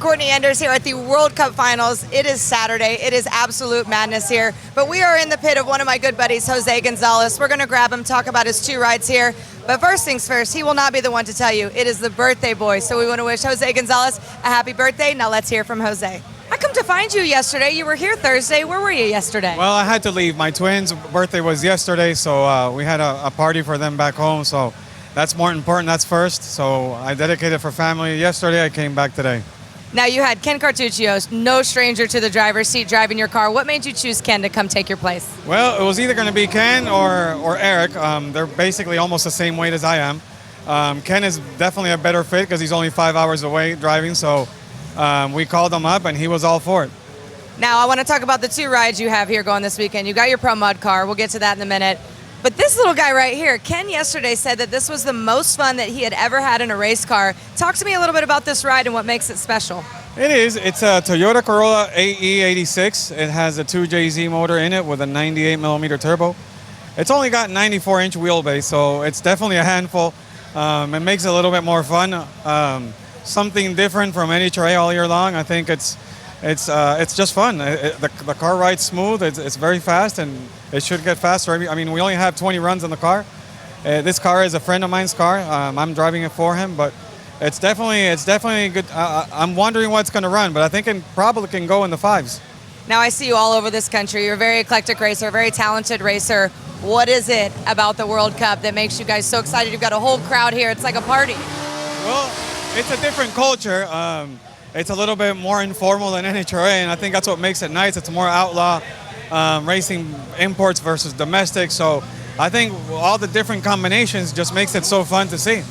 Courtney Enders here at the World Cup Finals. It is Saturday. It is absolute madness here. But we are in the pit of one of my good buddies, Jose Gonzalez. We're going to grab him, talk about his 2 rides here. But first things first, he will not be the one to tell you. It is the birthday boy. So we want to wish Jose Gonzalez a happy birthday. Now let's hear from Jose. I come to find you yesterday. You were here Thursday. Where were you yesterday? Well, I had to leave. My twins' birthday was yesterday, so we had a party for them back home. So that's more important. That's first. So I dedicated for family. Yesterday, I came back today. Now you had Ken Cartuccio, no stranger to the driver's seat, driving your car. What made you choose Ken to come take your place? Well, it was either going to be Ken or Eric. They're basically almost the same weight as I am. Ken is definitely a better fit because he's only 5 hours away driving. So we called him up, and he was all for it. Now I want to talk about the 2 rides you have here going this weekend. You got your Pro Mud car. We'll get to that in a minute. But this little guy right here, Ken yesterday said that this was the most fun that he had ever had in a race car. Talk to me a little bit about this ride and what makes it special. It is. It's a Toyota Corolla AE86. It has a 2JZ motor in it with a 98 millimeter turbo. It's only got 94-inch wheelbase, so it's definitely a handful. It makes it a little bit more fun. Something different from NHRA all year long. I think it's just fun. The car rides smooth. It's very fast, and it should get faster. I mean, we only have 20 runs in the car. This car is a friend of mine's car. I'm driving it for him, but it's definitely good. I'm wondering what's going to run, but I think it probably can go in the 5s. Now I see you all over this country. You're a very eclectic racer, a very talented racer. What is it about the World Cup that makes you guys so excited? You've got a whole crowd here. It's like a party. Well, it's a different culture. It's a little bit more informal than NHRA, and I think that's what makes it nice. It's more outlaw racing, imports versus domestic. So I think all the different combinations just makes it so fun to see.